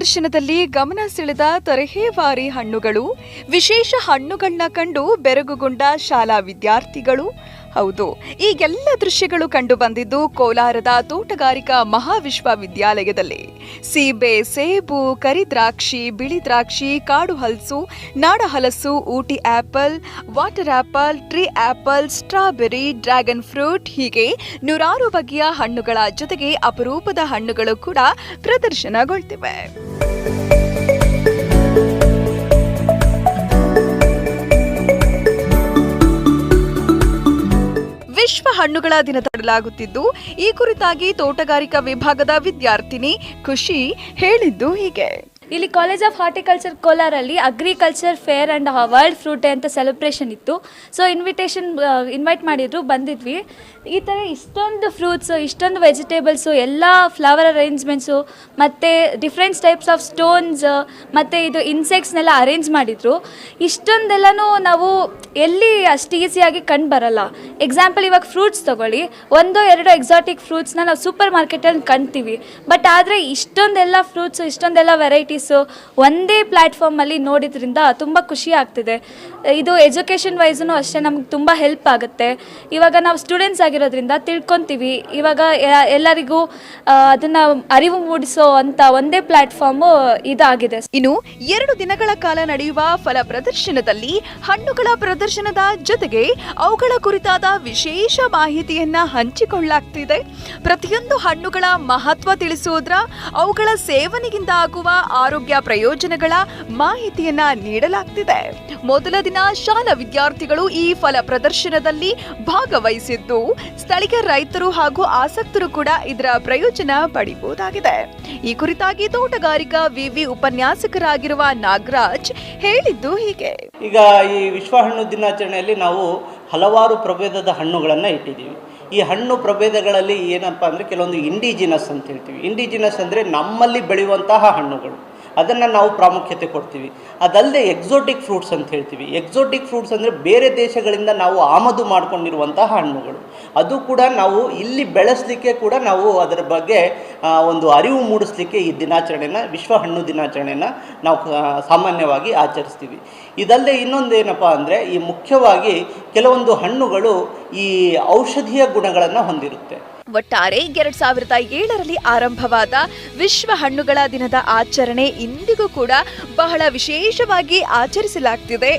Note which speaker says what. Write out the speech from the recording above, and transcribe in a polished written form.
Speaker 1: ಪ್ರದರ್ಶನದಲ್ಲಿ ಗಮನ ಸೆಳೆದ ತರಹೇವಾರಿ ಹಣ್ಣುಗಳು, ವಿಶೇಷ ಹಣ್ಣುಗಳನ್ನ ಕಂಡು ಬೆರಗುಗೊಂಡ ಶಾಲಾ ವಿದ್ಯಾರ್ಥಿಗಳು. ಹೌದು, ಈಗೆಲ್ಲ ದೃಶ್ಯಗಳು ಕಂಡು ಬಂದಿದ್ದು ಕೋಲಾರದ ತೋಟಗಾರಿಕಾ ಮಹಾವಿಶ್ವವಿದ್ಯಾಲಯದಲ್ಲಿ. ಸೀಬೆ, ಸೇಬು, ಕರಿದ್ರಾಕ್ಷಿ, ಬಿಳಿ ದ್ರಾಕ್ಷಿ, ಕಾಡು ಹಲಸು, ನಾಡ ಹಲಸು, Ooty apple, water apple, tree apple, strawberry, dragon fruit ಹೀಗೆ ನೂರಾರು ಬಗೆಯ ಹಣ್ಣುಗಳ ಜೊತೆಗೆ ಅಪರೂಪದ ಹಣ್ಣುಗಳು ಕೂಡ ಪ್ರದರ್ಶನಗೊಳ್ತಿವೆ. ವಿಶ್ವ ಹಣ್ಣುಗಳ ದಿನ ತಡಲಾಗುತ್ತಿದ್ದು, ಈ ಕುರಿತಾಗಿ ತೋಟಗಾರಿಕಾ ವಿಭಾಗದ ವಿದ್ಯಾರ್ಥಿನಿ ಖುಷಿ ಹೇಳಿದ್ದು ಹೀಗೆ.
Speaker 2: ಇಲ್ಲಿ ಕಾಲೇಜ್ ಆಫ್ ಹಾರ್ಟಿಕಲ್ಚರ್ ಕೋಲಾರಲ್ಲಿ agriculture fair and world fruit day ಅಂತ ಸೆಲೆಬ್ರೇಷನ್ ಇತ್ತು. ಸೊ ಇನ್ವೈಟ್ ಮಾಡಿದ್ರು, ಬಂದಿದ್ವಿ. ಈ ಥರ ಇಷ್ಟೊಂದು ಫ್ರೂಟ್ಸು, ಇಷ್ಟೊಂದು ವೆಜಿಟೇಬಲ್ಸು, ಎಲ್ಲ ಫ್ಲವರ್ ಅರೇಂಜ್ಮೆಂಟ್ಸು ಮತ್ತು ಡಿಫ್ರೆಂಟ್ ಟೈಪ್ಸ್ ಆಫ್ ಸ್ಟೋನ್ಸ್ ಮತ್ತು ಇದು ಇನ್ಸೆಕ್ಟ್ಸ್ನೆಲ್ಲ ಅರೇಂಜ್ ಮಾಡಿದರು. ಇಷ್ಟೊಂದೆಲ್ಲನೂ ನಾವು ಎಲ್ಲಿ ಅಷ್ಟು ಈಸಿಯಾಗಿ ಕಂಡು ಬರಲ್ಲ. ಎಕ್ಸಾಂಪಲ್ ಇವಾಗ ಫ್ರೂಟ್ಸ್ ತೊಗೊಳ್ಳಿ, 1-2 ಎಕ್ಸಾಟಿಕ್ ಫ್ರೂಟ್ಸ್ನ ನಾವು ಸೂಪರ್ ಮಾರ್ಕೆಟಲ್ಲಿ ಕಾಣ್ತೀವಿ. ಬಟ್ ಆದರೆ ಇಷ್ಟೊಂದೆಲ್ಲ ಫ್ರೂಟ್ಸು, ಇಷ್ಟೊಂದೆಲ್ಲ ವೆರೈಟೀಸು ಒಂದೇ ಪ್ಲ್ಯಾಟ್ಫಾರ್ಮಲ್ಲಿ ನೋಡಿದ್ರಿಂದ ತುಂಬ ಖುಷಿ ಆಗ್ತಿದೆ. ಇದು ಎಜುಕೇಷನ್ ವೈಸೂ ಅಷ್ಟೇ ನಮ್ಗೆ ತುಂಬ ಹೆಲ್ಪ್ ಆಗುತ್ತೆ. ಇವಾಗ ನಾವು ಸ್ಟೂಡೆಂಟ್ಸ್ ಆಗಿರೋದ್ರಿಂದ ತಿಳ್ಕೊತೀವಿ. ಇವಾಗ ಎಲ್ಲರಿಗೂ ಅದನ್ನು ಅರಿವು ಮೂಡಿಸೋ ಅಂತ ಒಂದೇ ಪ್ಲ್ಯಾಟ್ಫಾರ್ಮು ಇದಾಗಿದೆ.
Speaker 1: ಇನ್ನು 2 ದಿನಗಳ ಕಾಲ ನಡೆಯುವ ಫಲ ಪ್ರದರ್ಶನದಲ್ಲಿ ಹಣ್ಣುಗಳ ಪ್ರದರ್ಶನದ ಜೊತೆಗೆ ಅವುಗಳ ಕುರಿತಾದ ವಿಶೇಷ ಮಾಹಿತಿಯನ್ನ ಹಂಚಿಕೊಳ್ಳಲಾಗ್ತಿದೆ. ಪ್ರತಿಯೊಂದು ಹಣ್ಣುಗಳ ಮಹತ್ವ ತಿಳಿಸುವುದರ, ಅವುಗಳ ಸೇವನೆಯಿಂದ ಆಗುವ ಆರೋಗ್ಯ ಪ್ರಯೋಜನಗಳ ಮಾಹಿತಿಯನ್ನ ನೀಡಲಾಗ್ತಿದೆ. ಮೊದಲ ದಿನ ಶಾಲಾ ವಿದ್ಯಾರ್ಥಿಗಳು ಈ ಫಲ ಪ್ರದರ್ಶನದಲ್ಲಿ ಭಾಗವಹಿಸಿದ್ದು, ಸ್ಥಳೀಯ ರೈತರು ಹಾಗೂ ಆಸಕ್ತರು ಕೂಡ ಇದರ ಪ್ರಯೋಜನ ಪಡೆಯಬಹುದಾಗಿದೆ. ಈ ಕುರಿತಾಗಿ ತೋಟಗಾರಿಕಾ ವಿವಿ ಉಪನ್ಯಾಸಕರಾಗಿರುವ ನಾಗರಾಜ್ ಹೇಳಿದ್ದು ಹೀಗೆ.
Speaker 3: ಈಗ ಈ ವಿಶ್ವ ಹಣ್ಣು ದಿನಾಚರಣೆಯಲ್ಲಿ ನಾವು ಹಲವಾರು ಪ್ರಭೇದದ ಹಣ್ಣುಗಳನ್ನು ಇಟ್ಟಿದ್ದೀವಿ. ಈ ಹಣ್ಣು ಪ್ರಭೇದಗಳಲ್ಲಿ ಏನಪ್ಪ ಅಂದರೆ ಕೆಲವೊಂದು ಇಂಡಿಜಿನಸ್ ಅಂತ ಹೇಳ್ತೀವಿ. ಇಂಡಿಜಿನಸ್ ಅಂದರೆ ನಮ್ಮಲ್ಲಿ ಬೆಳೆಯುವಂತಹ ಹಣ್ಣುಗಳು, ಅದನ್ನು ನಾವು ಪ್ರಾಮುಖ್ಯತೆ ಕೊಡ್ತೀವಿ. ಅದಲ್ಲದೆ ಎಕ್ಸೋಟಿಕ್ ಫ್ರೂಟ್ಸ್ ಅಂತ ಹೇಳ್ತೀವಿ. ಎಕ್ಸೋಟಿಕ್ ಫ್ರೂಟ್ಸ್ ಅಂದರೆ ಬೇರೆ ದೇಶಗಳಿಂದ ನಾವು ಆಮದು ಮಾಡಿಕೊಂಡಿರುವಂತಹ ಹಣ್ಣುಗಳು. ಅದು ಕೂಡ ನಾವು ಇಲ್ಲಿ ಬೆಳೆಸಲಿಕ್ಕೆ ಕೂಡ ನಾವು ಅದರ ಬಗ್ಗೆ ಒಂದು ಅರಿವು ಮೂಡಿಸಲಿಕ್ಕೆ ಈ ದಿನಾಚರಣೆನ, ವಿಶ್ವ ಹಣ್ಣು ದಿನಾಚರಣೆನ ನಾವು ಸಾಮಾನ್ಯವಾಗಿ ಆಚರಿಸ್ತೀವಿ. ಇದಲ್ಲದೆ ಇನ್ನೊಂದು ಏನಪ್ಪ ಅಂದರೆ, ಈ ಮುಖ್ಯವಾಗಿ ಕೆಲವೊಂದು ಹಣ್ಣುಗಳು ಈ ಔಷಧೀಯ ಗುಣಗಳನ್ನು ಹೊಂದಿರುತ್ತೆ.
Speaker 1: ಒಟ್ಟಾರೆ 2007ರಲ್ಲಿ ಆರಂಭವಾದ ವಿಶ್ವ ಹಣ್ಣುಗಳ ದಿನದ ಆಚರಣೆ ಇಂದಿಗೂ ಕೂಡ ಬಹಳ ವಿಶೇಷವಾಗಿ ಆಚರಿಸಲಾಗ್ತಿದೆ.